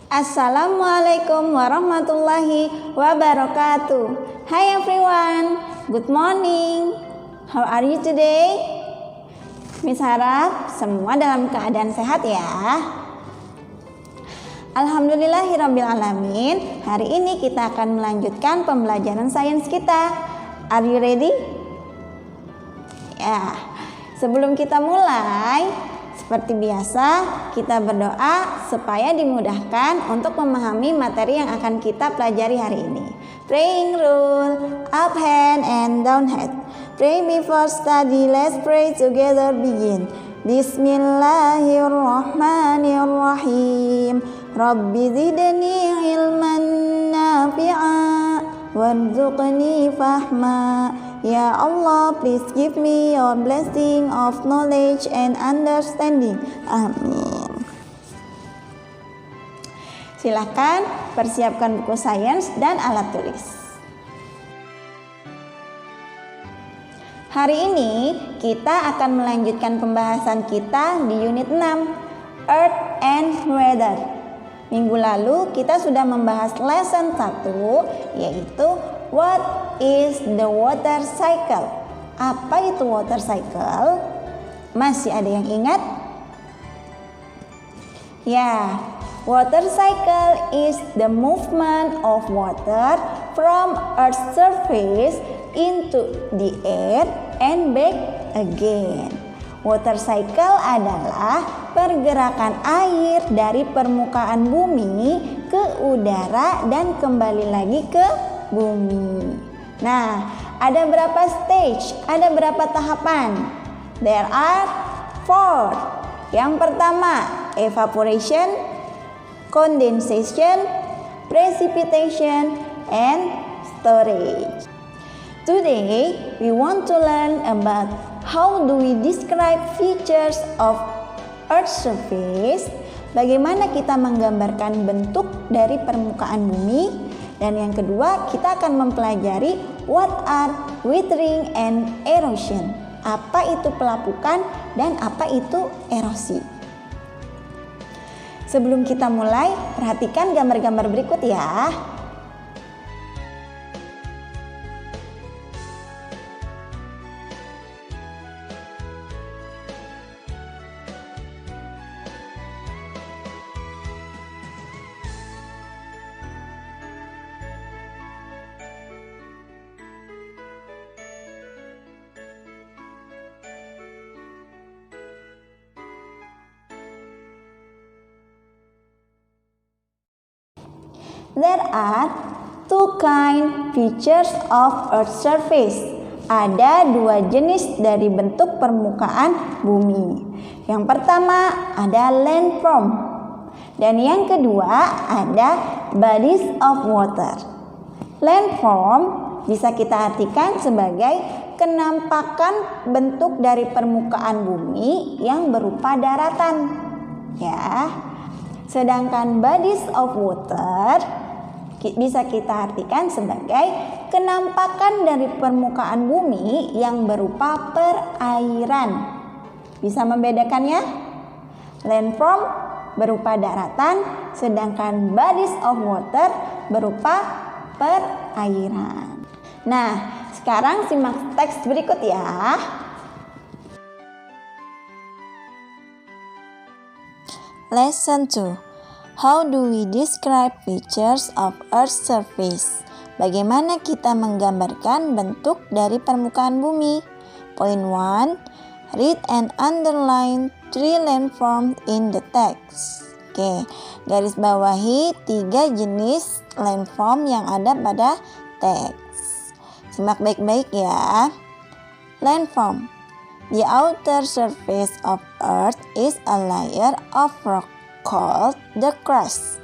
Assalamualaikum warahmatullahi wabarakatuh. Hi everyone, good morning. How are you today? Miss harap semua dalam keadaan sehat ya. Alhamdulillahirrabbilalamin. Hari ini kita akan melanjutkan pembelajaran sains kita. Are you ready? Ya, sebelum kita mulai, seperti biasa, kita berdoa supaya dimudahkan untuk memahami materi yang akan kita pelajari hari ini. Praying rule, up hand and down head. Pray before study, let's pray together begin. Bismillahirrahmanirrahim. Rabbi zidni ilman nafi'a warzuqni fahma. Ya Allah, please give me your blessing of knowledge and understanding. Amin. Silakan persiapkan buku sains dan alat tulis. Hari ini kita akan melanjutkan pembahasan kita di unit 6, Earth and Weather. Minggu lalu kita sudah membahas lesson 1, yaitu What is the water cycle? Apa itu water cycle? Masih ada yang ingat? Ya, water cycle is the movement of water from Earth's surface into the air and back again. Water cycle adalah pergerakan air dari permukaan bumi ke udara dan kembali lagi ke bumi. Nah, ada berapa stage? Ada berapa tahapan? There are 4. Yang pertama, evaporation, condensation, precipitation, and storage. Today, we want to learn about how do we describe features of Earth's surface, bagaimana kita menggambarkan bentuk dari permukaan bumi. Dan yang kedua, kita akan mempelajari what are weathering and erosion. Apa itu pelapukan dan apa itu erosi. Sebelum kita mulai, perhatikan gambar-gambar berikut ya. There are 2 kind features of Earth's surface. Ada 2 jenis dari bentuk permukaan bumi. Yang pertama ada landform. Dan yang kedua ada bodies of water. Landform bisa kita artikan sebagai kenampakan bentuk dari permukaan bumi yang berupa daratan. Ya. Sedangkan bodies of water bisa kita artikan sebagai kenampakan dari permukaan bumi yang berupa perairan. Bisa membedakannya? Landform berupa daratan, sedangkan bodies of water berupa perairan. Nah, sekarang simak teks berikut ya. Lesson 2. How do we describe features of Earth's surface? Bagaimana kita menggambarkan bentuk dari permukaan bumi? Point 1. Read and underline 3 landforms in the text. Oke, garis bawahi 3 jenis landform yang ada pada teks. Simak baik-baik ya. Landform. The outer surface of Earth is a layer of rock called the crust.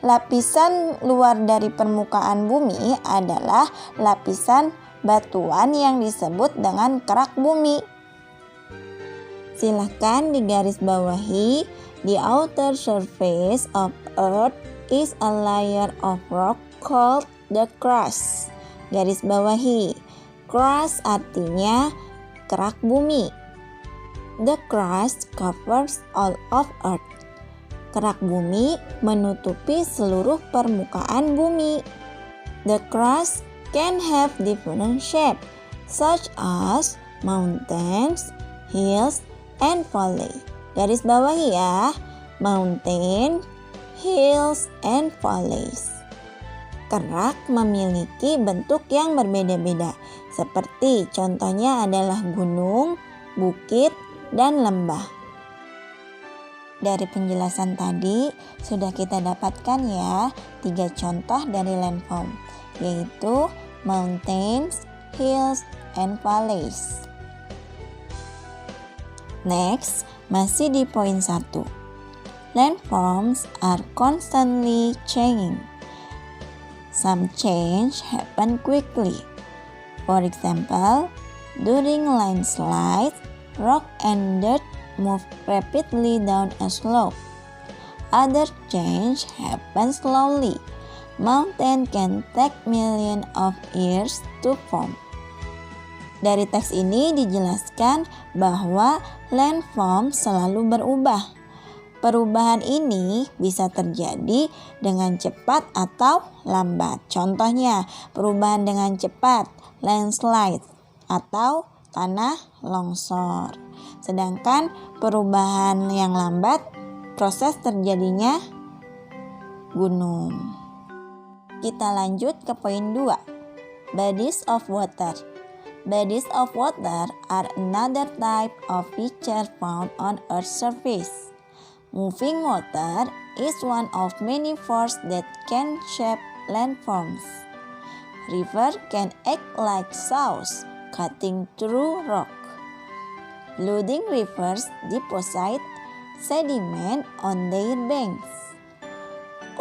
Lapisan luar dari permukaan bumi adalah lapisan batuan yang disebut dengan kerak bumi. Silakan digaris bawahi. The outer surface of Earth is a layer of rock called the crust. Garis bawahi. Crust artinya kerak bumi. The crust covers all of Earth. Kerak bumi menutupi seluruh permukaan bumi. The crust can have different shapes, such as mountains, hills, and valleys. Garis bawahi ya, mountain, hills, and valleys. Kerak memiliki bentuk yang berbeda-beda, seperti contohnya adalah gunung, bukit, dan lembah. Dari penjelasan tadi, sudah kita dapatkan ya 3 contoh dari landform, yaitu mountains, hills, and valleys. Next, masih di poin 1. Landforms are constantly changing. Some change happen quickly. For example, during landslides, rock and dirt move rapidly down a slope. Other change happen slowly. Mountain can take millions of years to form. Dari teks ini dijelaskan bahwa landform selalu berubah. Perubahan ini bisa terjadi dengan cepat atau lambat. Contohnya, perubahan dengan cepat, landslide, atau tanah longsor. Sedangkan perubahan yang lambat, proses terjadinya gunung. Kita lanjut ke poin 2. Bodies of water. Bodies of water are another type of feature found on Earth's surface. Moving water is one of many forces that can shape landforms. River can act like saws, cutting through rock. Flooding rivers deposit sediment on their banks.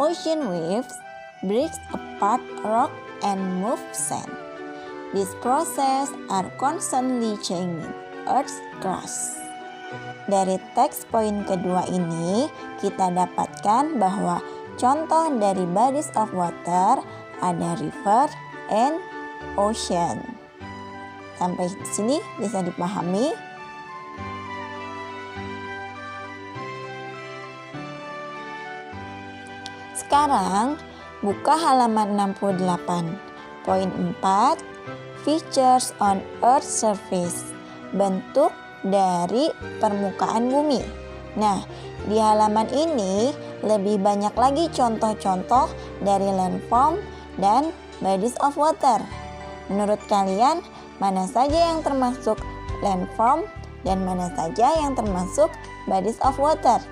Ocean waves break apart rock and move sand. These processes are constantly changing Earth's crust. Dari teks poin kedua ini, kita dapatkan bahwa contoh dari bodies of water ada river and ocean. Sampai sini bisa dipahami? Sekarang buka halaman 68. Poin 4, features on Earth's surface. Bentuk dari permukaan bumi. Nah, di halaman ini lebih banyak lagi contoh-contoh dari landform dan bodies of water. Menurut kalian, mana saja yang termasuk landform dan mana saja yang termasuk bodies of water?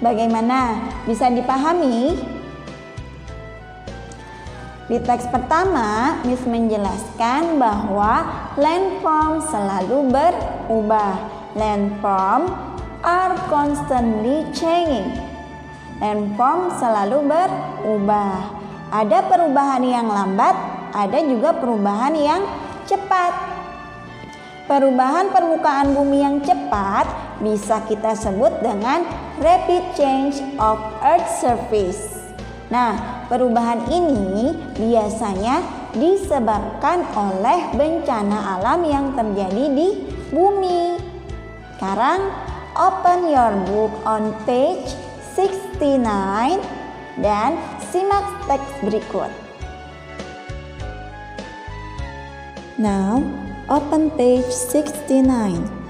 Bagaimana? Bisa dipahami? Di teks pertama, Miss menjelaskan bahwa landform selalu berubah. Landform are constantly changing. Landform selalu berubah. Ada perubahan yang lambat, ada juga perubahan yang cepat. Perubahan permukaan bumi yang cepat bisa kita sebut dengan rapid change of Earth's surface. Nah, perubahan ini biasanya disebabkan oleh bencana alam yang terjadi di bumi. Sekarang, open your book on page 69 dan simak teks berikut. Now, open page 69.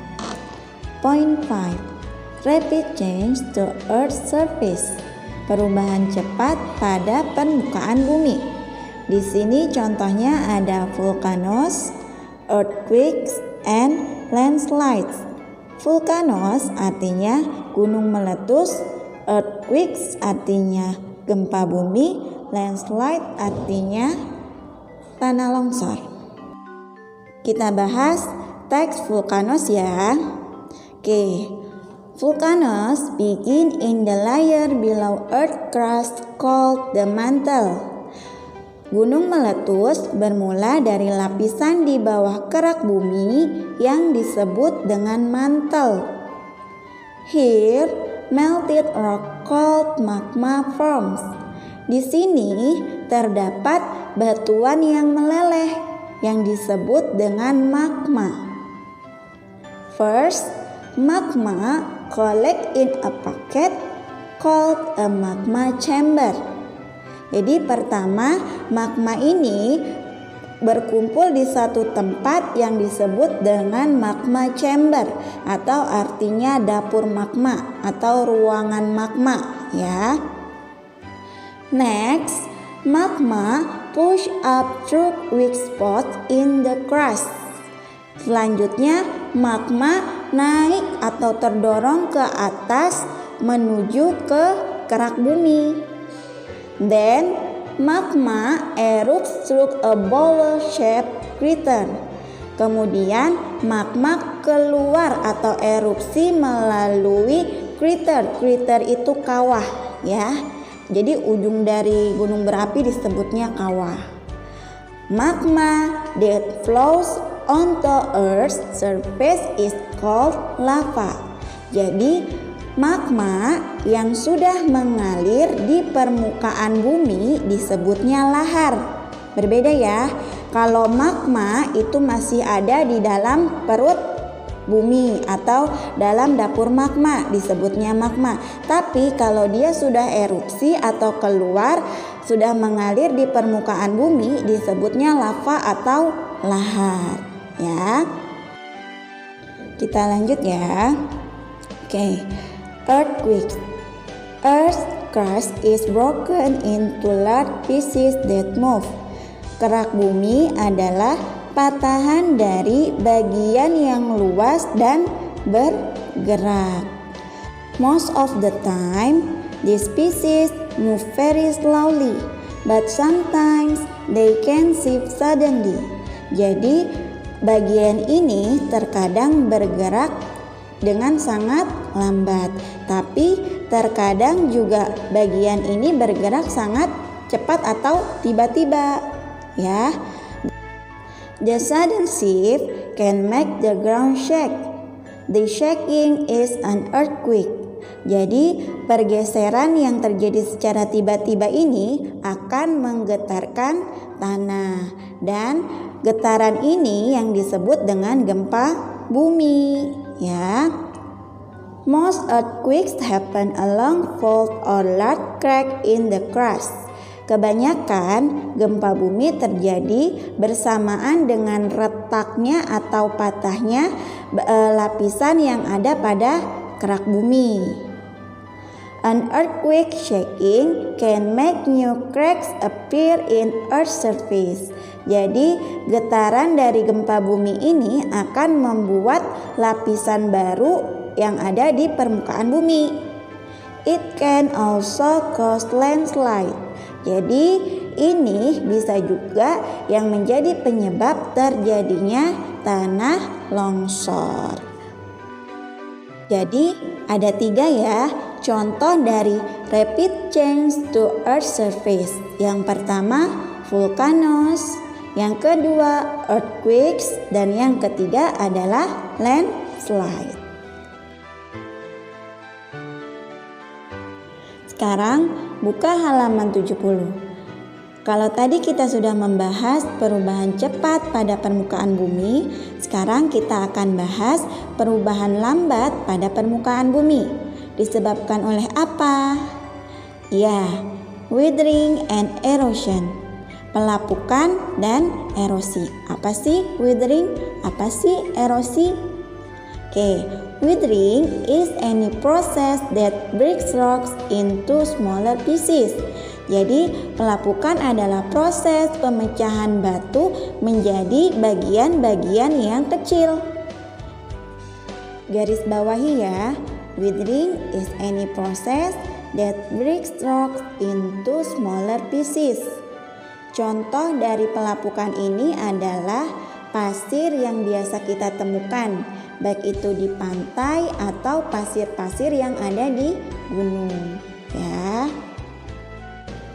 Point 5. Rapid change to Earth's surface. Perubahan cepat pada permukaan bumi. Di sini contohnya ada volcanoes, earthquakes, and landslides. Volcanoes artinya gunung meletus, earthquakes artinya gempa bumi, landslide artinya tanah longsor. Kita bahas teks volcanoes ya. Oke. Volcanoes begin in the layer below Earth crust called the mantle. Gunung meletus bermula dari lapisan di bawah kerak bumi yang disebut dengan mantel. Here, melted rock called magma forms. Di sini terdapat batuan yang meleleh yang disebut dengan magma. First, magma collect in a pocket called a magma chamber. Jadi pertama, magma ini berkumpul di satu tempat yang disebut dengan magma chamber, atau artinya dapur magma atau ruangan magma ya. Next, magma push up through weak spots in the crust. Selanjutnya, magma naik atau terdorong ke atas menuju ke kerak bumi. Then, magma erupts through a bowl-shaped crater. Kemudian, magma keluar atau erupsi melalui crater. Crater itu kawah ya. Jadi ujung dari gunung berapi disebutnya kawah. Magma that flows onto Earth's surface is called lava. Jadi magma yang sudah mengalir di permukaan bumi disebutnya lahar. Berbeda ya. Kalau magma itu masih ada di dalam perut bumi atau dalam dapur magma disebutnya magma. Tapi kalau dia sudah erupsi atau keluar, sudah mengalir di permukaan bumi disebutnya lava atau lahar ya. Kita lanjut ya. Oke. Earthquakes. Earth's crust is broken into large pieces that move. Kerak bumi adalah patahan dari bagian yang luas dan bergerak. Most of the time, these pieces move very slowly, but sometimes they can shift suddenly. Jadi, bagian ini terkadang bergerak dengan sangat lambat, tapi terkadang juga bagian ini bergerak sangat cepat atau tiba-tiba, ya. The sudden shift can make the ground shake. The shaking is an earthquake. Jadi, pergeseran yang terjadi secara tiba-tiba ini akan menggetarkan tanah, dan getaran ini yang disebut dengan gempa bumi, ya. Most earthquakes happen along fault or large crack in the crust. Kebanyakan gempa bumi terjadi bersamaan dengan retaknya atau patahnya lapisan yang ada pada kerak bumi. An earthquake shaking can make new cracks appear in Earth's surface. Jadi, getaran dari gempa bumi ini akan membuat lapisan baru yang ada di permukaan bumi. It can also cause landslide. Jadi ini bisa juga yang menjadi penyebab terjadinya tanah longsor. Jadi ada 3 ya contoh dari rapid change to earth surface. Yang pertama volcanoes, yang kedua earthquakes, dan yang ketiga adalah landslide. Sekarang buka halaman 70. Kalau tadi kita sudah membahas perubahan cepat pada permukaan bumi, sekarang kita akan bahas perubahan lambat pada permukaan bumi. Disebabkan oleh apa? Ya, weathering and erosion. Pelapukan dan erosi. Apa sih weathering? Apa sih erosi? Weathering is any process that breaks rocks into smaller pieces. Jadi, pelapukan adalah proses pemecahan batu menjadi bagian-bagian yang kecil. Garis bawahi ya, weathering is any process that breaks rocks into smaller pieces. Contoh dari pelapukan ini adalah pasir yang biasa kita temukan, baik itu di pantai atau pasir-pasir yang ada di gunung, ya.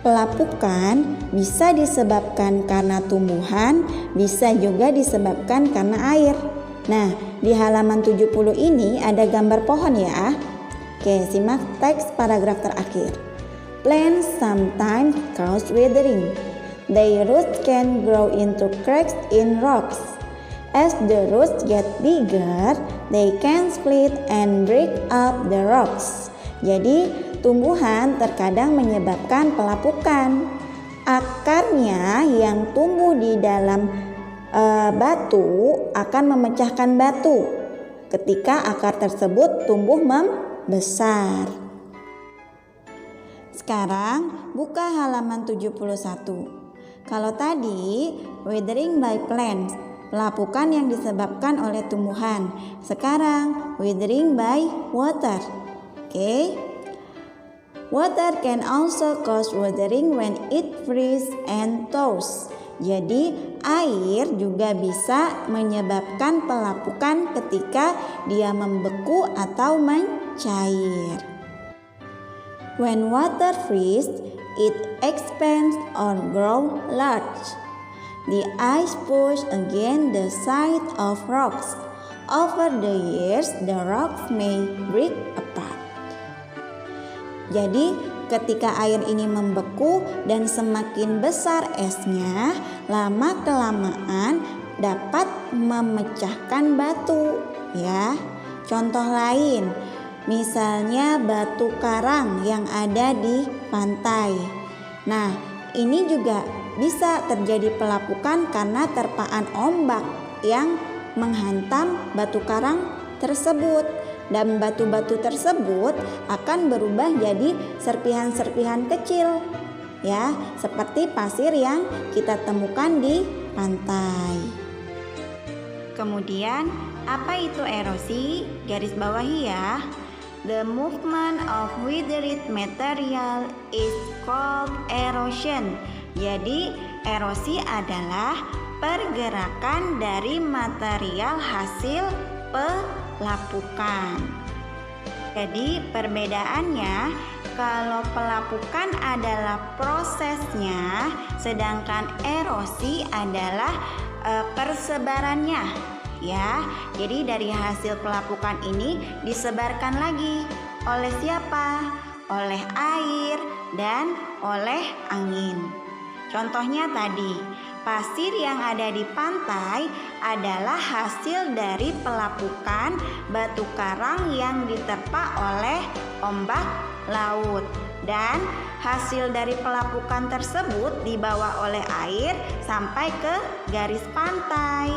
Pelapukan bisa disebabkan karena tumbuhan, bisa juga disebabkan karena air. Nah, di halaman 70 ini ada gambar pohon ya. Simak teks paragraf terakhir. Plants sometimes cause weathering. Their roots can grow into cracks in rocks. As the roots get bigger, they can split and break up the rocks. Jadi, tumbuhan terkadang menyebabkan pelapukan. Akarnya yang tumbuh di dalam batu akan memecahkan batu ketika akar tersebut tumbuh membesar. Sekarang buka halaman 71. Kalau tadi weathering by plants, pelapukan yang disebabkan oleh tumbuhan. Sekarang weathering by water. Oke. Water can also cause weathering when it freezes and thaws. Jadi air juga bisa menyebabkan pelapukan ketika dia membeku atau mencair. When water freezes, it expands or grows large. The ice pushes against the side of rocks. Over the years, the rocks may break apart. Jadi, ketika air ini membeku dan semakin besar esnya, lama-kelamaan dapat memecahkan batu, ya. Contoh lain, misalnya batu karang yang ada di pantai. Nah, ini juga bisa terjadi pelapukan karena terpaan ombak yang menghantam batu karang tersebut. Dan batu-batu tersebut akan berubah jadi serpihan-serpihan kecil, ya, seperti pasir yang kita temukan di pantai. Kemudian, apa itu erosi? Garis bawahi ya. The movement of weathered material is called erosion. Jadi, erosi adalah pergerakan dari material hasil pelapukan. Jadi perbedaannya, kalau pelapukan adalah prosesnya, sedangkan erosi adalah persebarannya, ya. Jadi dari hasil pelapukan ini disebarkan lagi oleh siapa? Oleh air dan oleh angin. Contohnya tadi, pasir yang ada di pantai adalah hasil dari pelapukan batu karang yang diterpa oleh ombak laut, dan hasil dari pelapukan tersebut dibawa oleh air sampai ke garis pantai.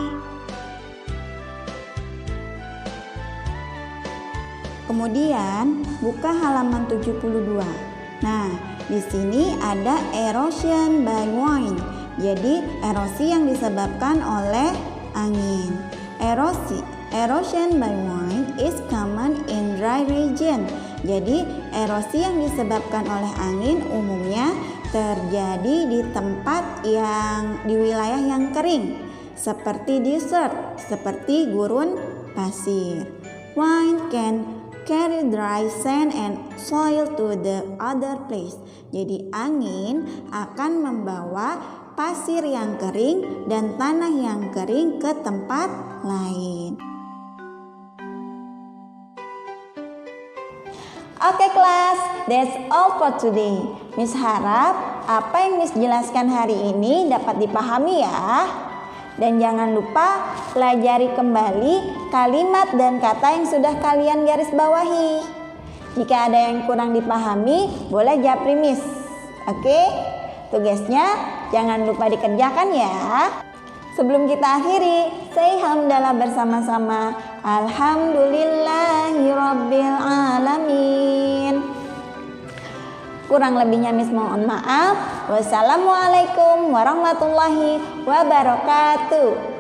Kemudian buka halaman 72. Nah, di sini ada erosion by wind. Jadi erosi yang disebabkan oleh angin. Erosion by wind is common in dry region. Jadi erosi yang disebabkan oleh angin umumnya terjadi di tempat yang di wilayah yang kering, seperti desert, seperti gurun pasir. Wind can carry dry sand and soil to the other place. Jadi angin akan membawa pasir yang kering dan tanah yang kering ke tempat lain. Oke kelas, that's all for today. Miss harap apa yang Miss jelaskan hari ini dapat dipahami ya. Dan jangan lupa pelajari kembali kalimat dan kata yang sudah kalian garis bawahi. Jika ada yang kurang dipahami, boleh japri Miss. Oke? Tugasnya jangan lupa dikerjakan ya. Sebelum kita akhiri, say hamdalah bersama-sama. Alhamdulillahirabbil alamin. Kurang lebihnya Miss mohon maaf. Wassalamualaikum warahmatullahi wabarakatuh.